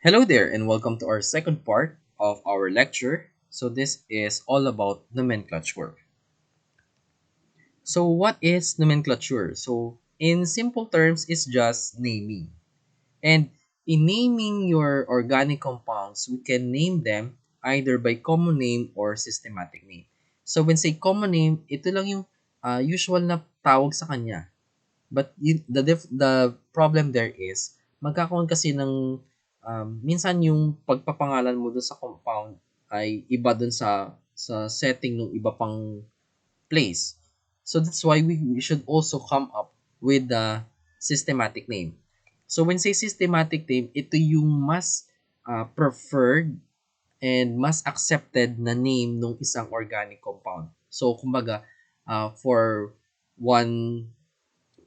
Hello there and welcome to our second part of our lecture. So this is all about nomenclature. So what is nomenclature? So in simple terms, it's just naming. And in naming your organic compounds, we can name them either by common name or systematic name. So when say common name, ito lang yung usual na tawag sa kanya. But the problem there is, magkakaroon kasi ng minsan yung pagpapangalan mo dun sa compound ay iba dun sa setting ng iba pang place. So that's why we should also come up with the systematic name. So when say systematic name, ito yung mas preferred and mas accepted na name ng isang organic compound. So kumbaga, for one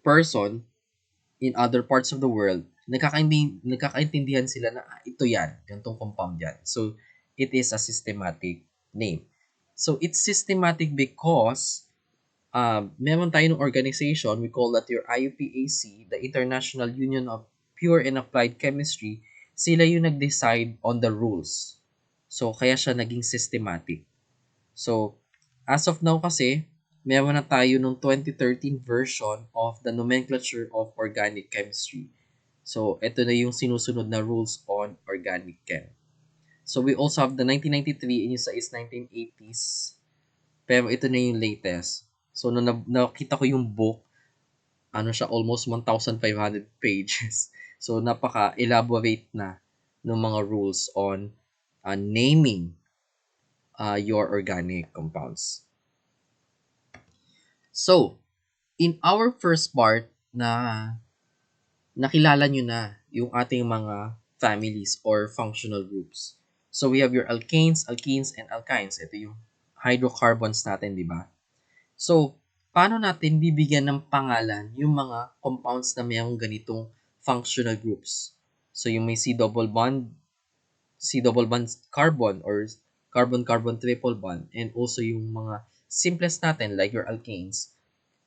person in other parts of the world, nagkakaintindihan sila na ito yan, ganitong compound yan. So, it is a systematic name. So, it's systematic because meron tayo ng organization, we call that your IUPAC, the International Union of Pure and Applied Chemistry, sila yung nag-decide on the rules. So, kaya siya naging systematic. So, as of now kasi, meron na tayo nung 2013 version of the Nomenclature of Organic Chemistry. So, ito na yung sinusunod na rules on organic chem. So, we also have the 1993 and yung sa is 1980s. Pero ito na yung latest. So, nung nakita ko yung book, ano siya, almost 1,500 pages. So, napaka-elaborate na ng mga rules on naming your organic compounds. So, in our first part na nakilala nyo na yung ating mga families or functional groups. So, we have your alkanes, alkenes, and alkynes. Ito yung hydrocarbons natin, di ba? So, paano natin bibigyan ng pangalan yung mga compounds na mayroong ganitong functional groups? So, yung may C double bond carbon or carbon-carbon triple bond, and also yung mga simplest natin like your alkanes.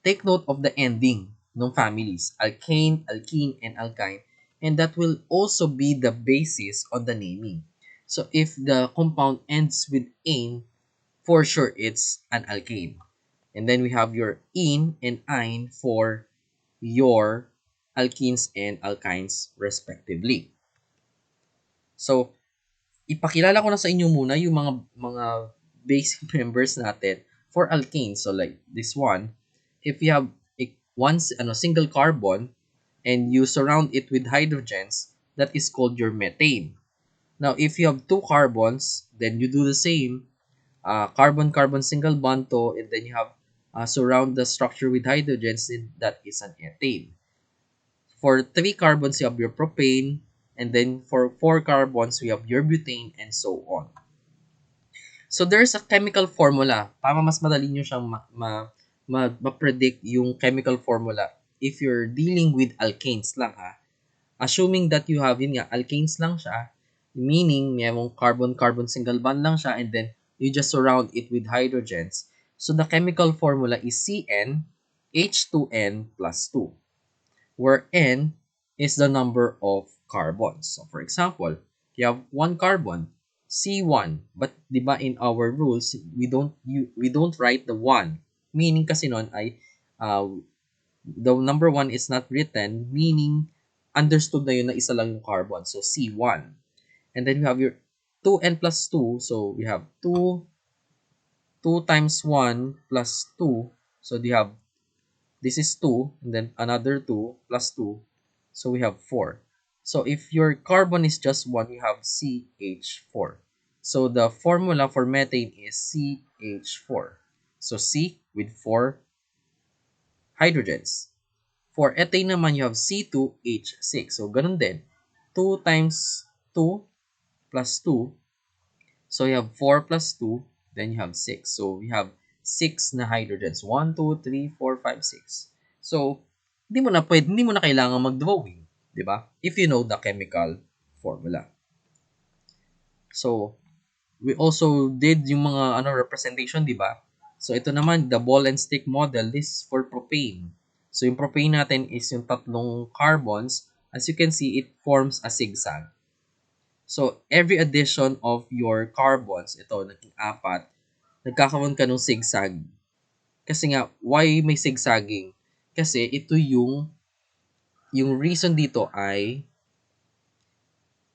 Take note of the ending ng families, alkane, alkene, and alkyne, and that will also be the basis on the naming. So if the compound ends with ane, for sure it's an alkane. And then we have your ene and ine for your alkenes and alkynes respectively. So, ipakilala ko na sa inyo muna yung mga basic members natin for alkanes. So like this one, if you have single carbon and you surround it with hydrogens, that is called your methane. Now, if you have two carbons, then you do the same. Carbon-carbon single bond to, and then you have surround the structure with hydrogens, and that is an ethane. For three carbons, you have your propane, and then for four carbons, we have your butane, and so on. So there's a chemical formula para mas madali nyo siyang ma-predict yung chemical formula if you're dealing with alkanes lang ha. Assuming that you have yun nga, alkanes lang siya, meaning mayroong carbon-carbon single bond lang siya and then you just surround it with hydrogens. So the chemical formula is CN H2N plus 2, where N is the number of carbons. So for example, you have one carbon, C1, but 'di ba in our rules, we don't write the 1. Meaning kasi noon ay the number 1 is not written, meaning understood na yun na isa lang yung carbon. So C1. And then we have your 2n plus 2. So we have 2 times 1 plus 2. So you have, this is 2, and then another 2 plus 2. So we have 4. So if your carbon is just 1, you have CH4. So the formula for methane is CH4. So C with 4 hydrogens. For ethane naman, you have C2H6. So ganun din. 2 times 2 plus 2. So you have 4 plus 2. Then you have 6. So you have 6 na hydrogens. 1, 2, 3, 4, 5, 6. So, hindi mo na kailangan mag-drawing. Diba? If you know the chemical formula. So, we also did yung mga representation, diba? So, ito naman, the ball and stick model, this is for propane. So, yung propane natin is yung tatlong carbons. As you can see, it forms a zigzag. So, every addition of your carbons, ito, naging apat, nagkakaroon ka ng zigzag. Kasi nga, why may zigzagging? Kasi ito yung reason dito ay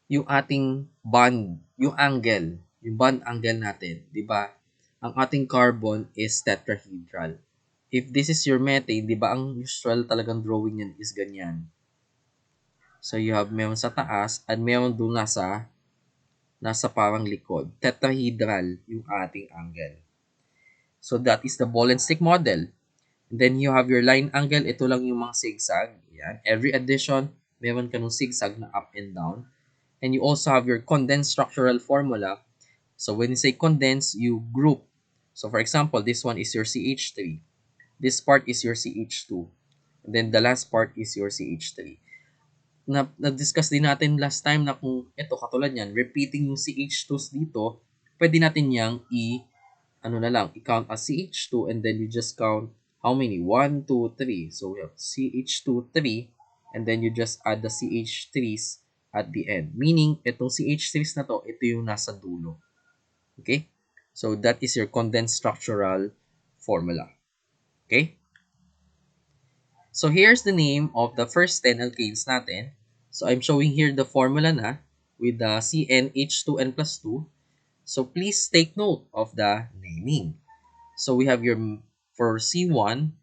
yung ating bond, yung angle, yung bond angle natin, di ba? Ang ating carbon is tetrahedral. If this is your methane, di ba, ang usual talagang drawing yan is ganyan. So, you have meron sa taas at meron doon nasa parang likod. Tetrahedral yung ating angle. So, that is the ball and stick model. And then, you have your line angle. Ito lang yung mga zigzag. Yan. Every addition, meron ka ng zigzag na up and down. And you also have your condensed structural formula. So, when you say condensed, you group. So, for example, this one is your CH3. This part is your CH2. And then, the last part is your CH3. Na-discuss din natin last time na kung ito, katulad yan, repeating yung CH2s dito, pwede natin yang i-count as CH2 and then you just count how many? 1, 2, 3. So we have CH2, 3 and then you just add the CH3s at the end. Meaning, itong CH3s na to, ito yung nasa dulo. Okay? So that is your condensed structural formula. Okay? So here's the name of the first 10 alkanes natin. So I'm showing here the formula na with the CnH2n plus 2. So please take note of the naming. So we have your, for C1,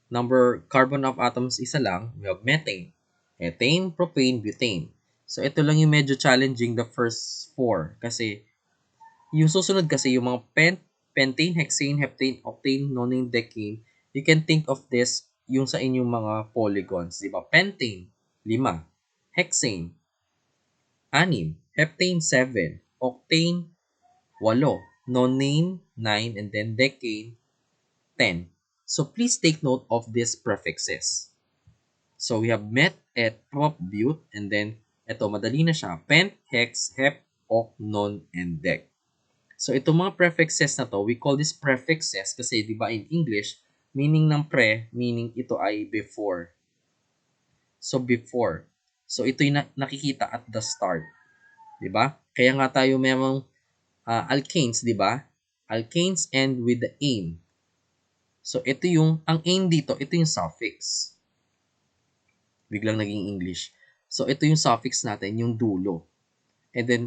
number carbon of atoms isa lang, we have methane, ethane, propane, butane. So ito lang yung medyo challenging, the first 4. Kasi yung susunod kasi yung mga pentane, hexane, heptane, octane, nonane, decane, you can think of this yung sa inyong mga polygons, di ba? Pentane, 5. Hexane, 6. Heptane, 7. Octane, 8. Nonane, 9. And then decane, 10. So please take note of these prefixes. So we have met, et, prop, but, and then ito, madali na siya. Pent, hex, hep, oc, non, and dec. So itong mga prefixes na to, we call this prefixes kasi di ba in English, meaning ng pre, meaning ito ay before. So before. So ito yung nakikita at the start. Di ba? Kaya nga tayo merong alkanes, di ba? Alkanes end with the ane. So ito yung, ang ane dito, ito yung suffix. Biglang naging English. So ito yung suffix natin, yung dulo. And then,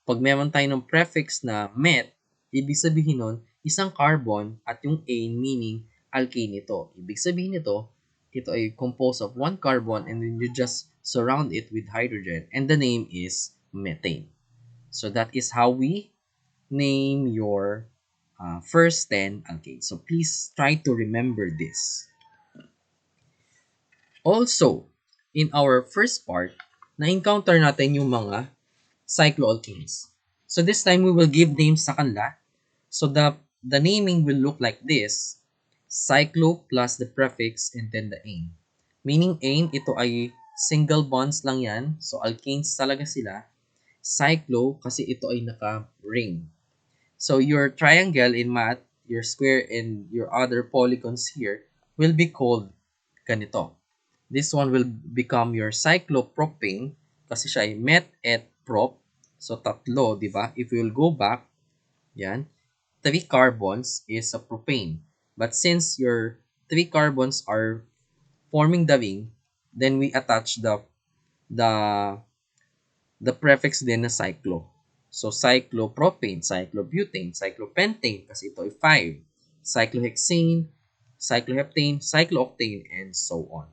pag meron tayo ng prefix na met, ibig sabihin nun, isang carbon at yung ane meaning alkane ito. Ibig sabihin ito ay composed of one carbon and then you just surround it with hydrogen and the name is methane. So that is how we name your first 10 alkanes. So please try to remember this. Also, in our first part, na-encounter natin yung mga Cycloalkanes. So this time we will give names sa kanila. So the naming will look like this. Cyclo plus the prefix and then the ane. Meaning ane, ito ay single bonds lang yan. So alkanes talaga sila. Cyclo kasi ito ay naka-ring. So your triangle in math, your square and your other polygons here will be called ganito. This one will become your cyclopropane kasi siya ay met et prop. So, tatlo, di ba? If we will go back, yan, 3 carbons is a propane. But since your 3 carbons are forming the ring, then we attach the prefix din na cyclo. So, cyclopropane, cyclobutane, cyclopentane, kasi ito ay 5. Cyclohexane, cycloheptane, cyclooctane, and so on.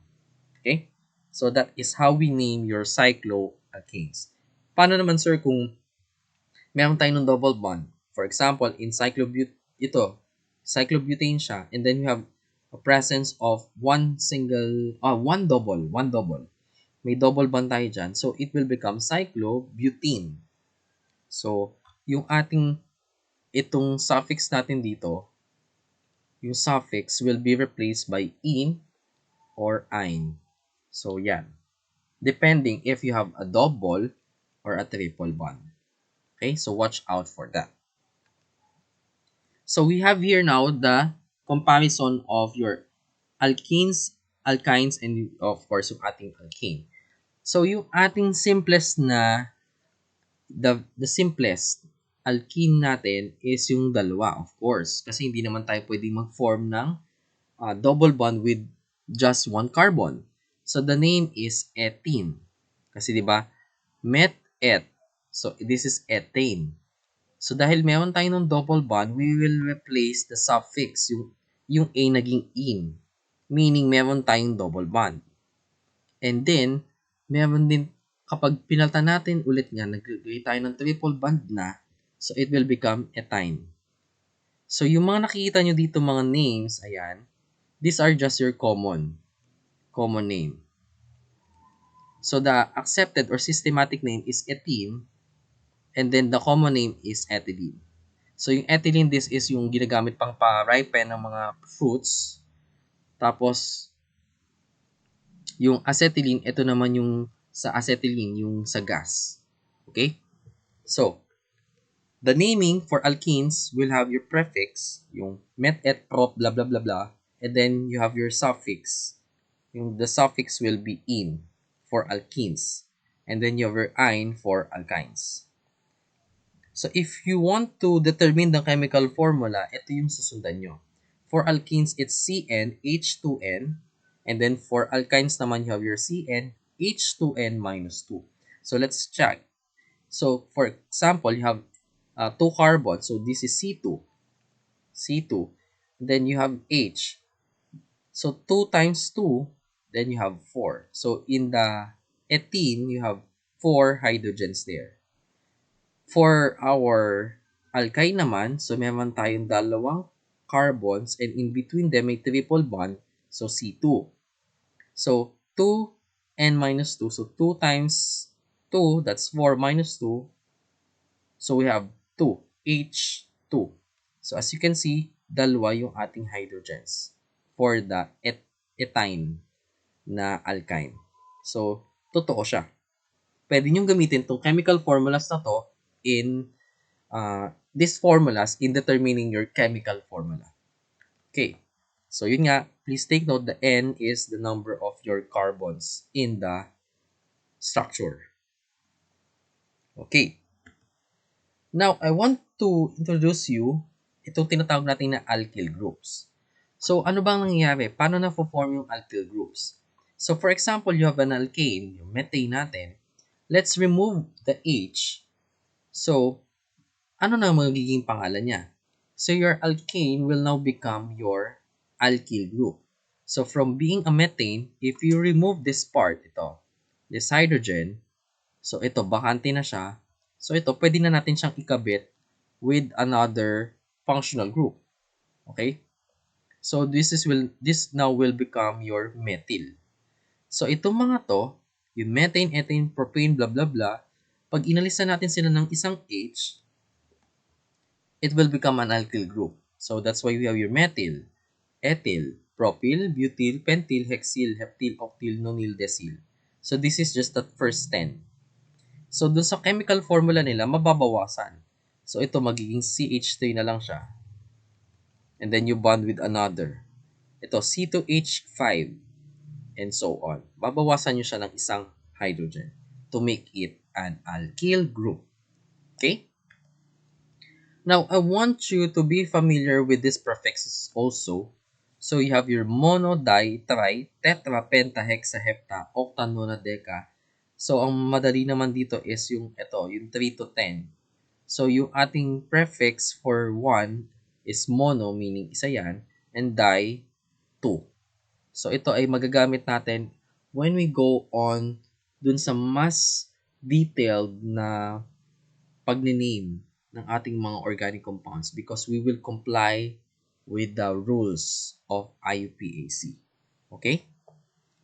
Okay? So, that is how we name your cycloalkanes. Paano naman, sir, kung meron tayo ng double bond? For example, in cyclobutane siya, and then you have a presence of one double. May double bond tayo dyan. So, it will become cyclobutene. So, itong suffix natin dito, yung suffix will be replaced by "-ine" or "-ine". So, yan. Depending if you have a double or a triple bond. Okay, so watch out for that. So we have here now the comparison of your alkenes, alkynes, and of course yung ating alkane. So yung ating simplest na the simplest alkene natin is yung dalawa, of course. Kasi hindi naman tayo pwedeng mag-form ng double bond with just one carbon. So, the name is ethene. Kasi, di ba, met-et. So, this is ethane. So, dahil meron tayo ng double bond, we will replace the suffix, yung A naging in. Meaning, meron tayong double bond. And then, meron din, kapag pinalta natin ulit nga, nag-create tayo ng triple bond na, so it will become ethyne. So, yung mga nakikita nyo dito mga names, ayan, these are just your common name. So, the accepted or systematic name is ethene, and then the common name is ethylene. So, yung ethylene, this is yung ginagamit pang pa-ripen ng mga fruits. Tapos, yung acetylene, ito naman yung sa acetylene, yung sa gas. Okay? So, the naming for alkenes will have your prefix, yung met, et, prop, blah, blah, blah, blah. And then, you have your suffix. The suffix will be in for alkenes. And then, you have your "-ine" for alkynes. So, if you want to determine the chemical formula, ito yung susundan nyo. For alkenes, it's CnH2n. And then, for alkynes naman, you have your CnH2n minus 2. So, let's check. So, for example, you have 2 carbons. So, this is C2. Then, you have H. So, 2 times 2, then you have 4. So, in the ethene, you have 4 hydrogens there. For our alkyne naman, so meron tayong dalawang carbons and in between them may triple bond, so C2. So, 2n minus 2, so 2 times 2, that's 4 minus 2. So, we have 2, H2. So, as you can see, dalawa yung ating hydrogens for the ethyne na alkyne. So, totoo siya. Pwede nyo gamitin itong chemical formulas na to in these formulas in determining your chemical formula. Okay. So, yun nga, please take note, the N is the number of your carbons in the structure. Okay. Now, I want to introduce you itong tinatawag natin na alkyl groups. So, ano bang nangyayari? Paano na-form yung alkyl groups? So, for example, you have an alkane, yung methane natin. Let's remove the H. So, ano na magiging pangalan niya? So, your alkane will now become your alkyl group. So, from being a methane, if you remove this part, this hydrogen, so ito, bakante na siya. So, ito, pwede na natin siyang ikabit with another functional group. Okay? So, this now will become your methyl. So, itong mga to, yung methane, ethane, propane, blah, blah, blah, pag inalisan natin sila ng isang H, it will become an alkyl group. So, that's why we have your methyl, ethyl, propyl, butyl, pentyl, hexyl, heptyl, octyl, nonyl, decyl. So, this is just the first 10. So, dun sa chemical formula nila, mababawasan. So, ito magiging CH3 na lang siya. And then, you bond with another. Ito, C2H5. And so on. Babawasan nyo siya ng isang hydrogen to make it an alkyl group. Okay? Now, I want you to be familiar with these prefixes also. So, you have your mono, di, tri, tetra, penta, hexa, hepta, octa, nona, deca. So, ang madali naman dito is yung 3 to 10. So, yung ating prefix for 1 is mono, meaning isa yan, and di, 2. So, ito ay magagamit natin when we go on dun sa mas detailed na pag-name ng ating mga organic compounds because we will comply with the rules of IUPAC. Okay?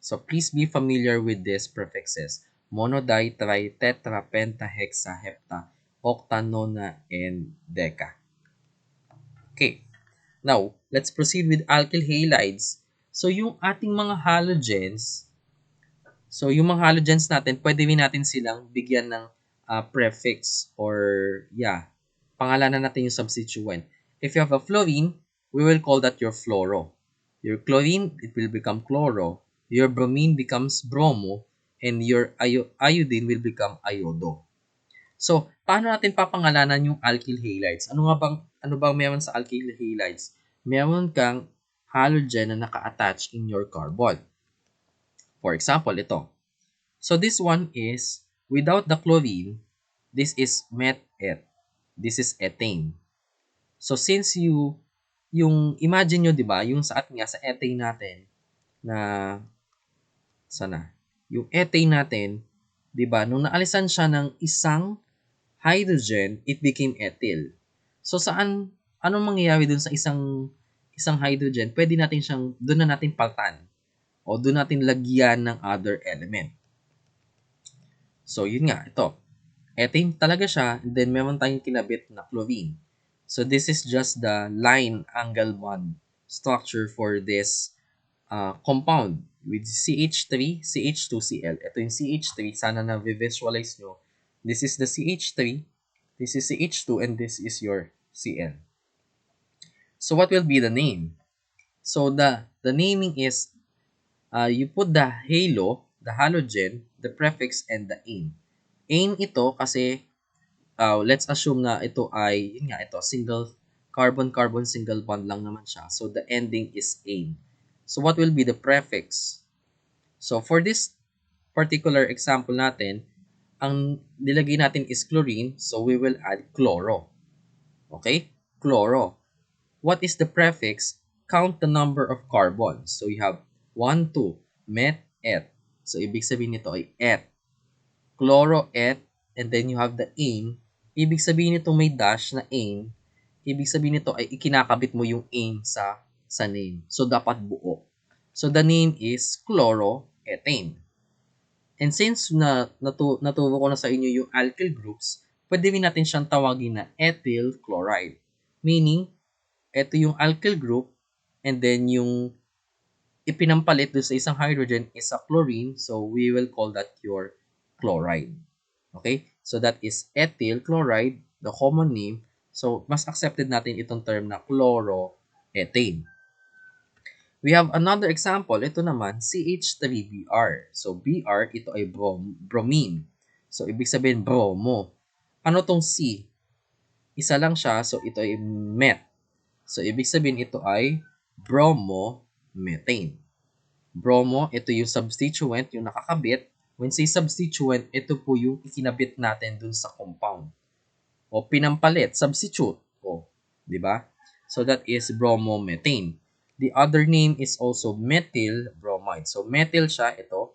So, please be familiar with these prefixes. Mono, di, tri, tetra, penta, hexa, hepta, octa, nona, and deca. Okay. Now, let's proceed with alkyl halides. So, yung ating mga halogens, natin, pwede rin natin silang bigyan ng prefix or, pangalanan natin yung substituent. If you have a fluorine, we will call that your fluoro. Your chlorine, it will become chloro. Your bromine becomes bromo. And your iodine will become iodo. So, paano natin papangalanan yung alkyl halides? Ano bang meron sa alkyl halides? Meron kang halogen na naka-attach in your carbon. For example, ito. So, this one is, without the chlorine, this is met-et. This is ethane. So, since yung imagine nyo, di ba, yung sa atin nga, sa ethane natin, na, sana, yung ethane natin, di ba, nung naalisan siya ng isang hydrogen, it became ethyl. So, anong mangyayari dun sa isang hydrogen? Pwede natin doon na natin paltan, o doon natin lagyan ng other element. So, yun nga, ito. Ethane talaga siya, and then meron tayong kinabit na chlorine. So, this is just the line angle bond structure for this compound with CH3, CH2Cl. Ito yung CH3, sana na visualize nyo. This is the CH3, this is CH2, and this is your Cl. So, what will be the name? So, the naming is, you put the halo, the halogen, the prefix, and the ane. Ane ito kasi, let's assume na ito ay, yun nga, ito, single carbon-carbon single bond lang naman siya. So, the ending is ane. So, what will be the prefix? So, for this particular example natin, ang nilagay natin is chlorine, so we will add chloro. Okay? Chloro. What is the prefix? Count the number of carbons. So, you have 1, 2, met, et. So, ibig sabihin nito ay et. Chloro, et, and then you have the ane. Ibig sabihin nito may dash na ane. Ibig sabihin nito ay ikinakabit mo yung ane sa name. So, dapat buo. So, the name is chloroethane. And since naturo ko na sa inyo yung alkyl groups, pwede rin natin siyang tawagin na ethyl chloride. Meaning, ito yung alkyl group, and then yung ipinampalit doon sa isang hydrogen is a chlorine, so we will call that your chloride. Okay? So that is ethyl chloride, the common name. So, mas accepted natin itong term na chloroethane. We have another example. Ito naman, CH3Br. So, Br, ito ay bromine. So, ibig sabihin, bromo. Ano tong C? Isa lang siya, so ito ay met. So, ibig sabihin, ito ay bromomethane. Bromo, ito yung substituent, yung nakakabit. When say substituent, ito po yung ikinabit natin dun sa compound. O pinampalit, substitute. O, di ba? So, that is bromomethane. The other name is also methyl bromide. So, methyl siya, ito,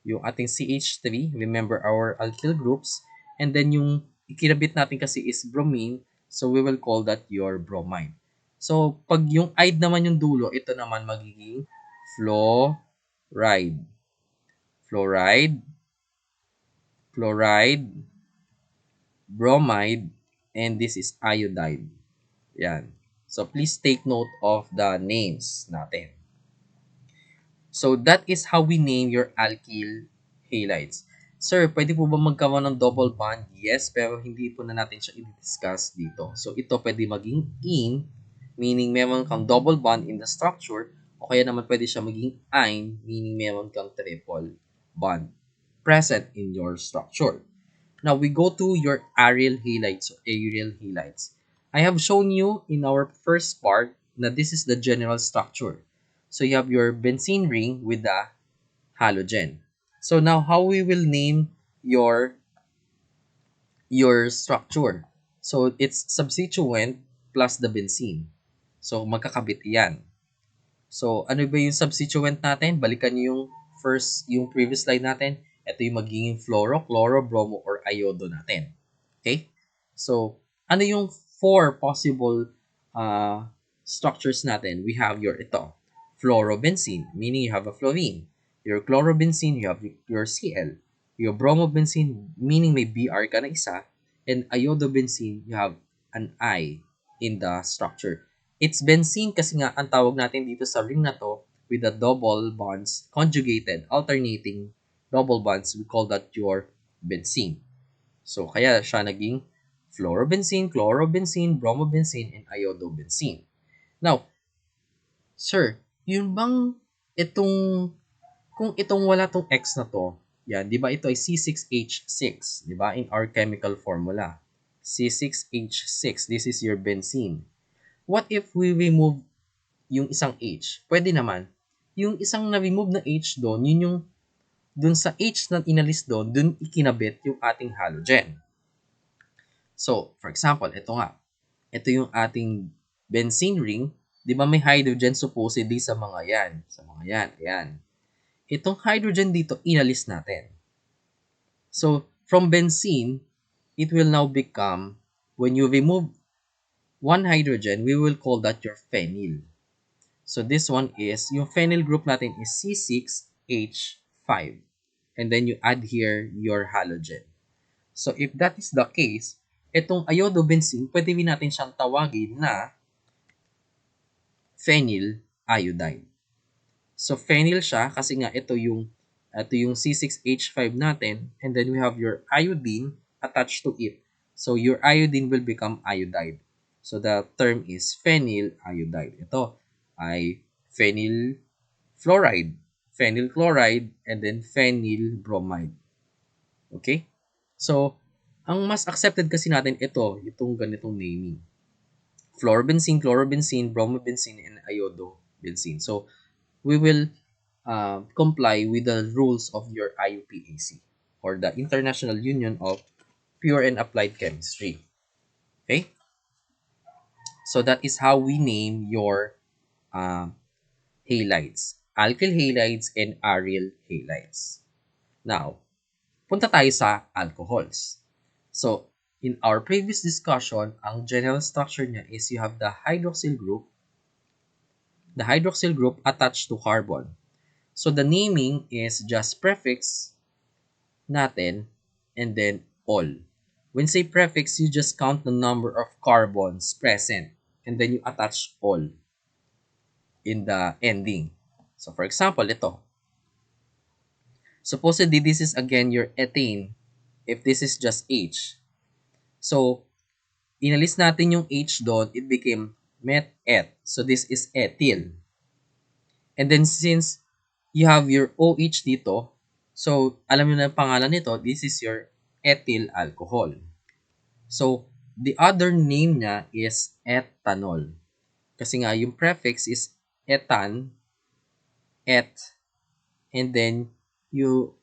yung ating CH3. Remember our alkyl groups. And then, yung ikinabit natin kasi is bromine. So, we will call that your bromide. So, pag yung ide naman yung dulo, ito naman magiging fluoride. Fluoride, chloride, bromide, and this is iodide. Yan. So, please take note of the names natin. So, that is how we name your alkyl halides. Sir, pwede po ba magkaroon ng double bond? Yes, pero hindi po na natin siya i-discuss dito. So, ito pwede maging in, meaning meron kang double bond in the structure, o kaya naman pwede siya maging ine, meaning meron kang triple bond present in your structure. Now, we go to your aryl halides or aryl halides. I have shown you in our first part that this is the general structure. So, you have your benzene ring with the halogen. So, now how we will name your structure? So, it's substituent plus the benzene. So, magkakabit yan. So, ano ba yung substituent natin? Balikan nyo yung previous slide natin. Ito yung magiging fluoro, chloro, bromo, or iodo natin. Okay? So, ano yung four possible structures natin? We have ito, fluorobenzene, meaning you have a fluorine. Your chlorobenzene, you have your Cl. Your bromobenzene, meaning may Br ka na isa. And iodobenzene, you have an I in the structure. It's benzene kasi nga ang tawag natin dito sa ring na to with the double bonds, conjugated, alternating double bonds, we call that your benzene. So, kaya siya naging fluorobenzene, chlorobenzene, bromobenzene, and iodobenzene. Now, sir, yun bang kung itong wala tong X na to, Yan, di ba ito ay C6H6, di ba? In our chemical formula. C6H6, this is your benzene. What if we remove yung isang H? Pwede naman. Yung isang na-remove na H doon, yun yung dun sa H na inalis doon, dun ikinabit yung ating halogen. So, for example, ito nga. Ito yung ating benzene ring. Di ba may hydrogen supposedly sa mga yan? Sa mga yan. Ayan. Itong hydrogen dito, inalis natin. So, from benzene, it will now become, when you remove one hydrogen, we will call that your phenyl. So, this one is, yung phenyl group natin is C6H5. And then you add here your halogen. So, if that is the case, itong iodobenzene, pwede rin natin siyang tawagin na phenyl iodide. So, phenyl siya kasi nga ito yung C6H5 natin, and then we have your iodine attached to it. So, your iodine will become iodide. So, the term is phenyl iodide. Ito ay phenyl fluoride, phenyl chloride, and then phenyl bromide. Okay? So, ang mas accepted kasi natin itong ganitong naming. Fluorobenzene, chlorobenzene, bromobenzene, and iodobenzene. So, we will comply with the rules of your IUPAC, or the International Union of Pure and Applied Chemistry. Okay? So, that is how we name your halides. Alkyl halides and aryl halides. Now, punta tayo sa alcohols. So, in our previous discussion, ang general structure niya is you have the hydroxyl group attached to carbon. So, the naming is just prefix natin and then all. When say prefix, you just count the number of carbons present and then you attach all in the ending. So, for example, ito. Supposedly, this is again your ethane if this is just H. So, inalis natin yung H doon, it became met-eth. So, this is ethyl. And then, since you have your OH dito, so, alam nyo na yung pangalan nito, this is your ethyl alcohol. So, the other name niya is ethanol. Kasi nga, yung prefix is ethan, et, and then you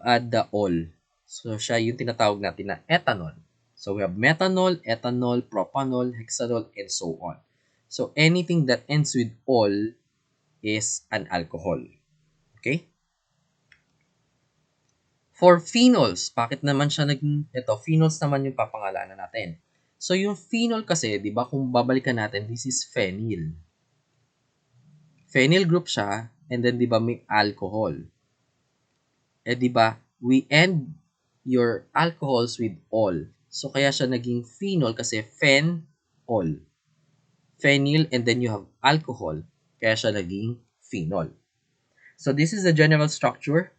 add the ol. So, siya yung tinatawag natin na ethanol. So, we have methanol, ethanol, propanol, hexanol, and so on. So, anything that ends with ol is an alcohol. Okay? For phenols, bakit naman siya phenols naman yung papangalanan natin. So, yung phenol kasi, di ba, kung babalikan natin, this is phenyl. Phenyl group siya, and then, di ba, may alcohol. Di ba, we end your alcohols with ol. So, kaya siya naging phenol kasi phen-ol. Phenyl, and then you have alcohol. Kaya siya naging phenol. So, this is the general structure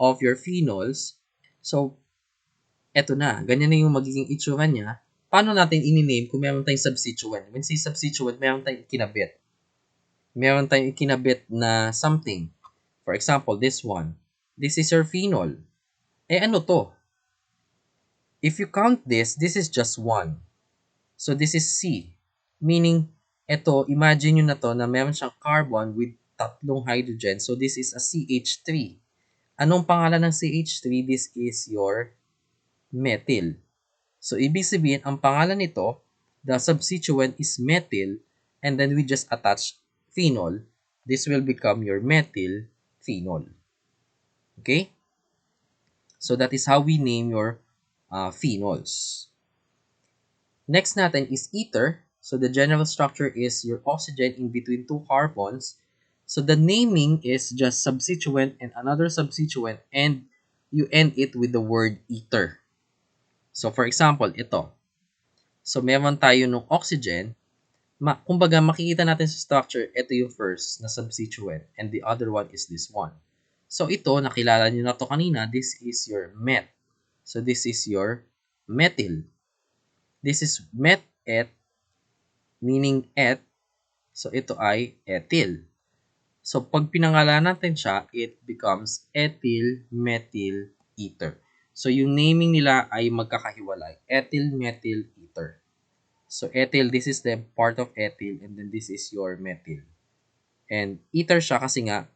of your phenols. So, eto na. Ganyan na yung magiging itsura niya. Paano natin i-name kung meron tayong substituent? When say substituent, meron tayong ikinabit. Meron tayong ikinabit na something. For example, this one. This is your phenol. Ano to? If you count this is just 1. So, this is C. Meaning, imagine nyo na to na meron siyang carbon with tatlong hydrogen. So, this is a CH3. Anong pangalan ng CH3? This is your methyl. So, ibig sabihin, ang pangalan nito, the substituent is methyl, and then we just attach phenol. This will become your methyl phenol. Okay? So, that is how we name your phenols. Next natin is ether. So, the general structure is your oxygen in between two carbons. So, the naming is just substituent and another substituent, and you end it with the word ether. So, for example, ito. So, meron tayo ng oxygen. Kumbaga, makikita natin sa structure, ito yung first na substituent, and the other one is this one. So, ito, nakilala nyo na to kanina, this is your met. So, this is your methyl. This is met-eth, meaning et. So, ito ay ethyl. So, pag pinangalan natin siya, it becomes ethyl methyl ether. So, yung naming nila ay magkakahiwalay. Ethyl methyl ether. So, ethyl, this is the part of ethyl, and then this is your methyl. And ether siya kasi nga,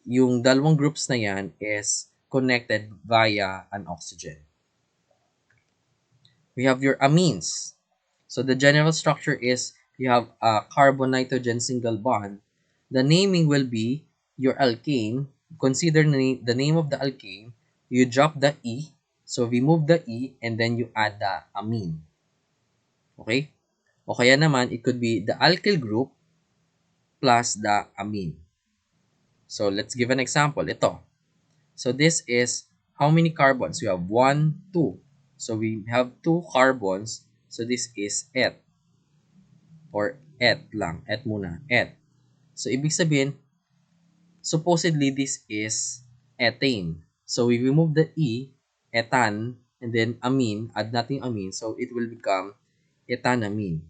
yung dalawang groups na yan is connected via an oxygen. We have your amines. So the general structure is you have a carbon-nitrogen single bond. The naming will be your alkane. Consider the name of the alkane. You drop the E. So remove the E and then you add the amine. Okay? O kaya naman, it could be the alkyl group plus the amine. So let's give an example. Ito. So this is how many carbons? We have 1, 2. So we have 2 carbons. So this is et. Or et lang. Et muna. Et. So ibig sabihin, supposedly this is ethane. So we remove the E, ethan, and then amine, add natin amine. So it will become ethanamine.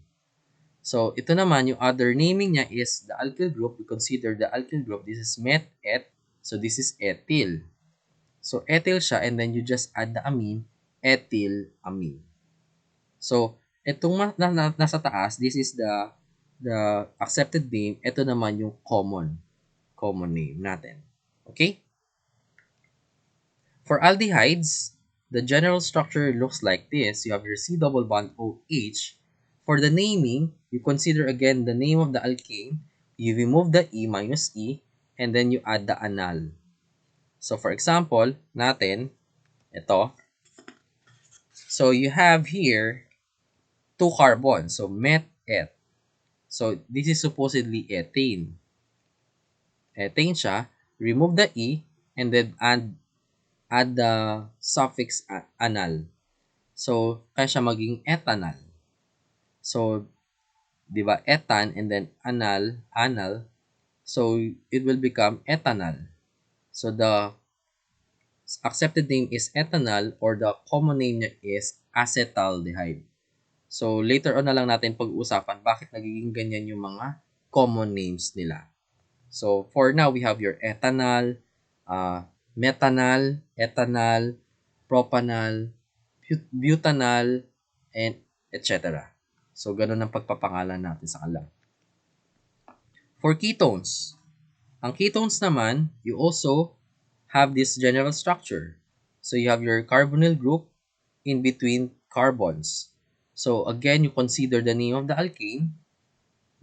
So ito naman, yung other naming niya is the alkyl group. We consider the alkyl group. This is met, et. So this is ethyl. So, ethyl siya and then you just add the amine, ethylamine. So, itong nasa taas, this is the accepted name. Ito naman yung common name natin. Okay? For aldehydes, the general structure looks like this. You have your C double bond OH. For the naming, you consider again the name of the alkane. You remove the E minus E and then you add the anal. So, for example, natin, ito. So, you have here 2 carbons. So, met, et. So, this is supposedly ethane. Ethane siya. Remove the E and then add the suffix anal. So, kaya siya maging ethanal. So, di ba, ethan and then anal. So, it will become ethanal. So, the accepted name is ethanal or the common name niya is acetaldehyde. So, later on na lang natin pag-uusapan bakit nagiging ganyan yung mga common names nila. So, for now, we have your ethanal, methanal, ethanal, propanal, butanal, and etc. So, ganun ang pagpapangalan natin sa kanila. For ketones, ang ketones naman, you also have this general structure. So, you have your carbonyl group in between carbons. So, again, you consider the name of the alkane.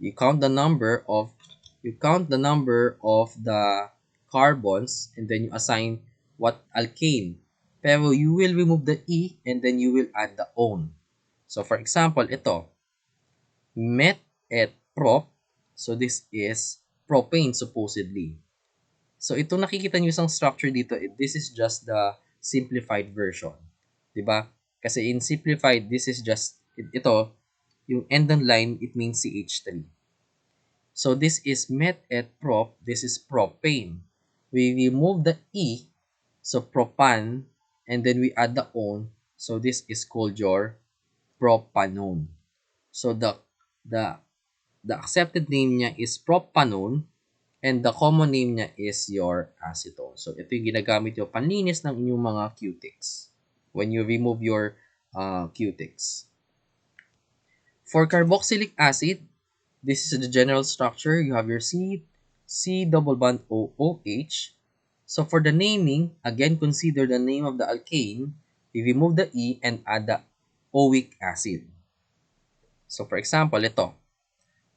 You count the number of the carbons and then you assign what alkane. Pero you will remove the E and then you will add the on. So, for example, ito. Met et prop. So, this is propane supposedly. So, ito nakikita nyo isang structure dito. This is just the simplified version. Diba? Kasi in simplified, this is just, ito, yung end ng line, it means CH3. So, this is met et prop. This is propane. We remove the E, so propan, and then we add the on. So, this is called your propanone. So, the accepted name niya is propanone and the common name niya is your acetone. So, ito yung ginagamit yung panlinis ng inyong mga cutics when you remove your cutics. For carboxylic acid, this is the general structure. You have your C double bond OH. So, for the naming, again, consider the name of the alkane. We remove the E and add the oic acid. So, for example, ito.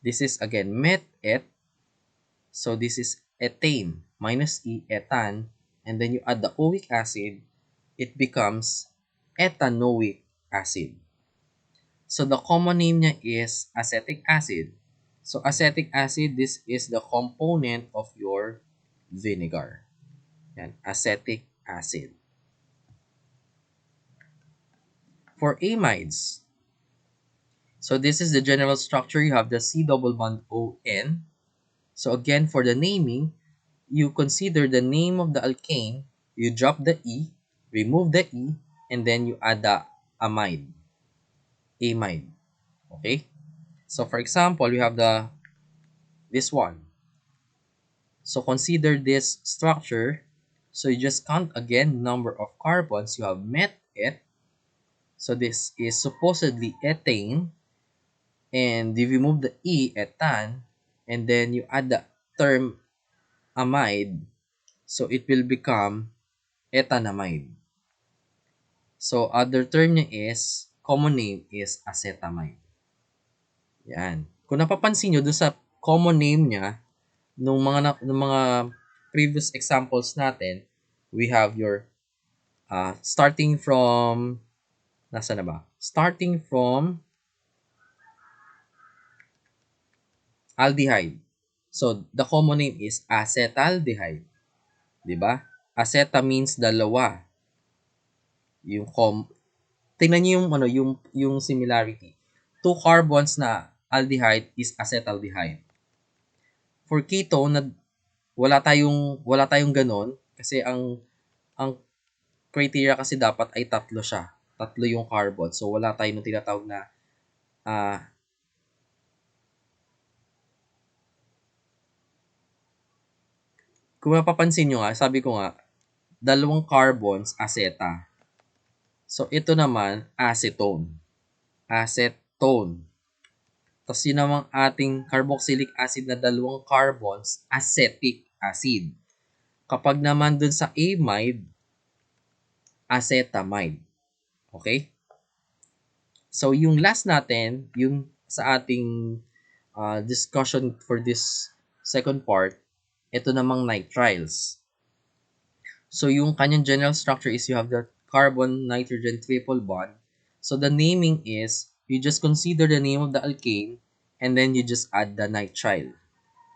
This is again met et. So, this is ethane minus E, ethan. And then you add the oic acid. It becomes ethanoic acid. So, the common name niya is acetic acid. So, acetic acid, this is the component of your vinegar. Yan, acetic acid. For amides, so this is the general structure. You have the C double bond ON. So again, for the naming, you consider the name of the alkane, you drop the E, remove the E, and then you add the amide. Amide. Okay? So for example, you have this one. So consider this structure. So you just count again number of carbons. You have met it. So this is supposedly ethane. And if you remove the E, ethan, and then you add the term amide, so it will become ethanamide. So other term niya is, common name is acetamide. Yan. Kung napapansin nyo, doon sa common name niya, nung mga previous examples natin, we have your starting from, nasa na ba? Starting from aldehyde. So, the common name is acetaldehyde. Di ba? Aceta means dalawa. Tingnan niyo yung yung similarity. Two carbons na aldehyde is acetaldehyde. For ketone na wala tayong ganon kasi ang criteria kasi dapat ay tatlo siya. Tatlo yung carbon. So wala tayong tinatawag na kung mapapansin nyo nga, sabi ko nga, dalawang carbons, aceta. So, ito naman, acetone. Acetone. Tapos yun namang ating carboxylic acid na dalawang carbons, acetic acid. Kapag naman dun sa amide, acetamide. Okay? So, yung last natin, yung sa ating discussion for this second part, ito namang nitriles. So, yung kanyang general structure is you have the carbon-nitrogen triple bond. So, the naming is, you just consider the name of the alkane and then you just add the nitrile.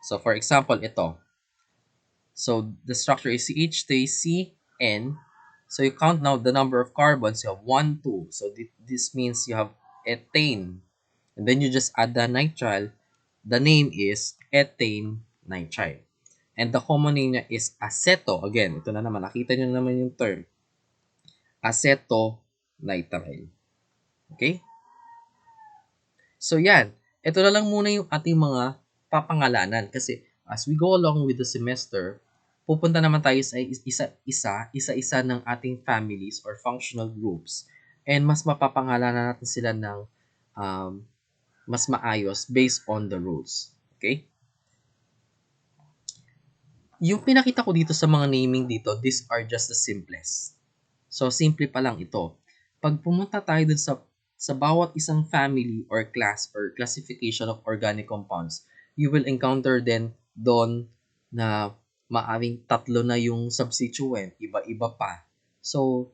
So, for example, ito. So, the structure is CH3CN. So, you count now the number of carbons. You have 1, 2. So, this means you have ethane. And then you just add the nitrile. The name is ethane nitrile. And the common name niya is aceto. Again, ito na naman. Nakita nyo naman yung term. Acetonitrile. Okay? So, yan. Ito na lang muna yung ating mga papangalanan. Kasi, as we go along with the semester, pupunta naman tayo sa isa-isa ng ating families or functional groups. And mas mapapangalanan natin sila ng mas maayos based on the rules. Okay? Yung pinakita ko dito sa mga naming dito, these are just the simplest. So, simple pa lang ito. Pag pumunta tayo dun sa bawat isang family or class or classification of organic compounds, you will encounter then doon na maaring tatlo na yung substituent, iba-iba pa. So,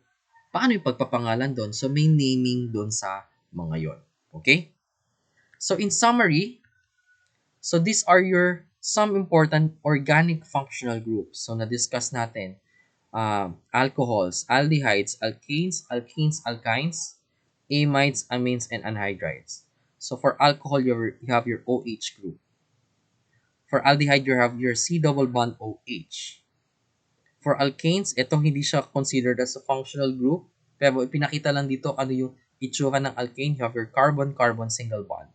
paano yung pagpapangalan doon? So, may naming doon sa mga yon. Okay? So, in summary, so these are some important organic functional groups. So, na-discuss natin alcohols, aldehydes, alkanes, alkenes, alkynes, amides, amines, and anhydrides. So, for alcohol, you have your OH group. For aldehyde, you have your C double bond OH. For alkanes, ito hindi siya considered as a functional group. Pero ipinakita lang dito ano yung itsura ng alkane. You have your carbon-carbon single bond.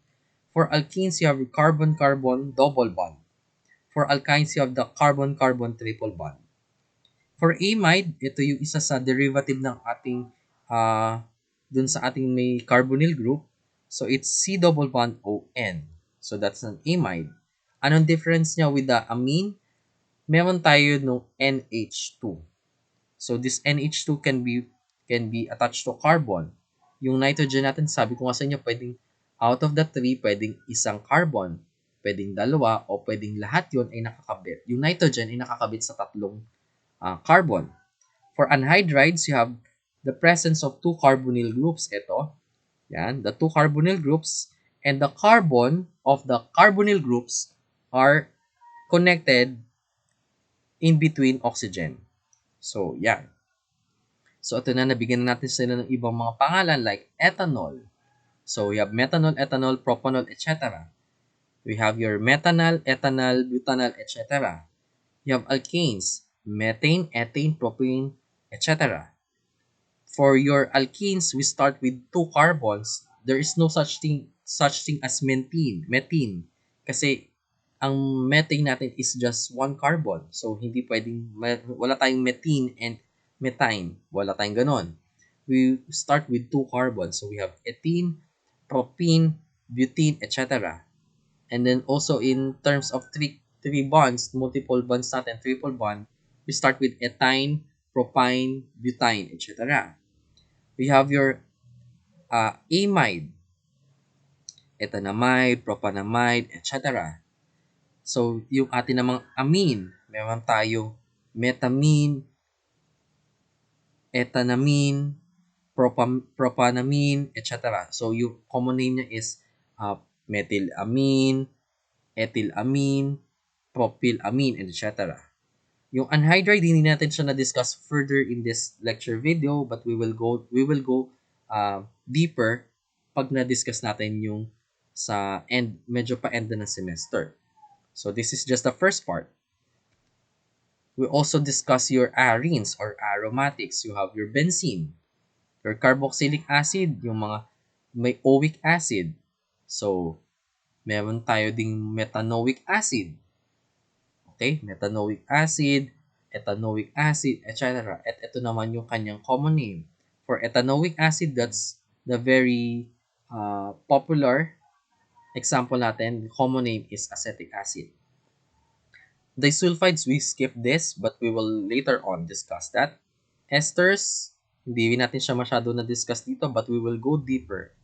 For alkenes, you have your carbon-carbon double bond. For alkynes, you have the carbon-carbon triple bond. For amide, ito yung isa sa derivative ng ating dun sa ating may carbonyl group. So, it's C double bond ON. So, that's an amide. Anong difference niya with the amine? Meron tayo no NH2. So, this NH2 can be attached to carbon. Yung nitrogen natin, sabi ko nga sa inyo, pwedeng out of the 3, pwedeng isang carbon, pwedeng dalawa, o pwedeng lahat yon ay nakakabit. Yung nitrogen ay nakakabit sa tatlong carbon. For anhydrides, you have the presence of two carbonyl groups. Ito, yan, the two carbonyl groups, and the carbon of the carbonyl groups are connected in between oxygen. So, yan. So, ito na, nabigyan natin sila ng ibang mga pangalan like ethanol. So, we have methanol, ethanol, propanol, etc. We have your methanol, ethanol, butanol, etc. You have alkanes, methane, ethane, propane, etc. For your alkenes, we start with two carbons. There is no such thing as methane. Kasi ang methane natin is just one carbon. So, hindi pwedeng, wala tayong methane and methane. Wala tayong ganon. We start with two carbons. So, we have ethene, propene, butene, etc. And then also in terms of three bonds, multiple bonds natin, triple bond, we start with ethyne, propyne, butane, etc. We have your amide, ethanamide, propanamide, etc. So, yung atin namang amine, meron tayo metamine, ethanamine, propanamine, etc. So, yung common name niya is methylamine, ethylamine, propylamine, etc. Yung anhydride, hindi natin siya na-discuss further in this lecture video, but we will go deeper pag na-discuss natin yung sa end, medyo pa end na ng semester. So this is just the first part. We also discuss your arenes or aromatics. You have your benzene, your carboxylic acid, yung mga may oic acid. So, meron tayo ding metanoic acid. Okay? Metanoic acid, ethanoic acid, etc. At ito naman yung kanyang common name. For ethanoic acid, that's the very popular example natin. The common name is acetic acid. Disulfides, we skip this, but we will later on discuss that. Esters, hindi natin siya masyado na-discuss dito, but we will go deeper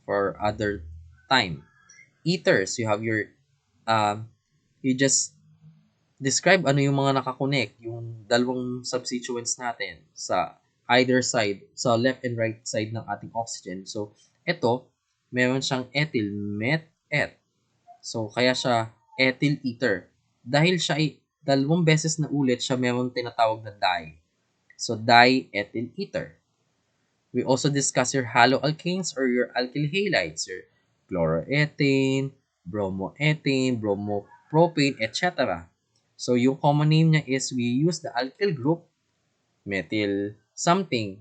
for other time. Ethers, you have your, you just describe ano yung mga nakakonect, yung dalawang substituents natin sa either side, sa left and right side ng ating oxygen. So, ito, meron siyang ethyl, met, et. So, kaya siya ethyl ether. Dahil siya ay dalawang beses na ulit, siya meron tinatawag na di. So, diethyl ether. We also discuss your haloalkanes or your alkyl halides, your chloroethane, bromoethane, bromopropane, etc. So, yung common name niya is we use the alkyl group, methyl something,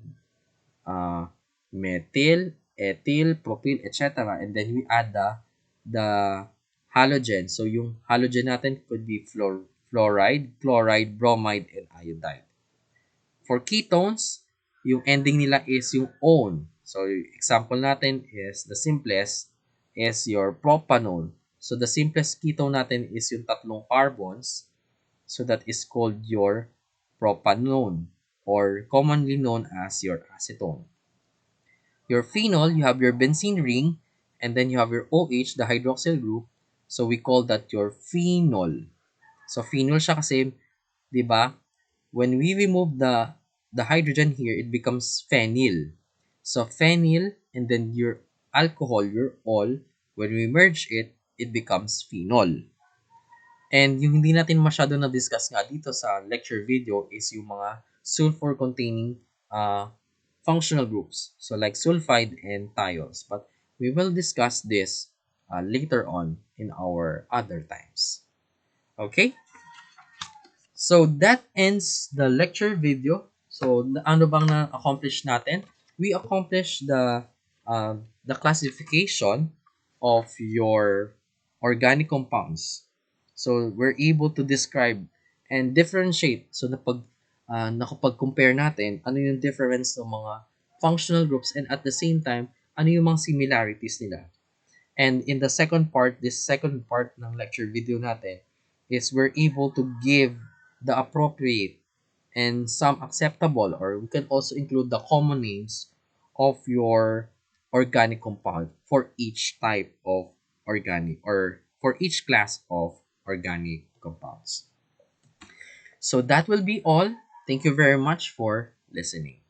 methyl, ethyl, propyl, etc. And then we add the halogen. So, yung halogen natin could be fluoride, chloride, bromide, and iodide. For ketones, yung ending nila is yung -one. So, example natin is the simplest is your propanol. So, the simplest ketone natin is yung tatlong carbons. So, that is called your propanone or commonly known as your acetone. Your phenol, you have your benzene ring, and then you have your OH, the hydroxyl group. So, we call that your phenol. So, phenol siya kasi, di ba, when we remove the hydrogen here, it becomes phenyl. So, phenyl, and then your alcohol, your all, when we merge it, it becomes phenol. And yung hindi natin masyado na-discuss nga dito sa lecture video is yung mga sulfur-containing functional groups. So like sulfide and thiols. But we will discuss this later on in our other times. Okay? So that ends the lecture video. So ano bang na-accomplish natin? We accomplished the classification of your organic compounds. So we're able to describe and differentiate. So nakapag-compare natin ano yung difference ng mga functional groups and at the same time ano yung mga similarities nila. And in the second part, this second part ng lecture video natin is we're able to give the appropriate and some acceptable, or we can also include the common names of your organic compound for each type of organic or for each class of organic compounds. So that will be all. Thank you very much for listening.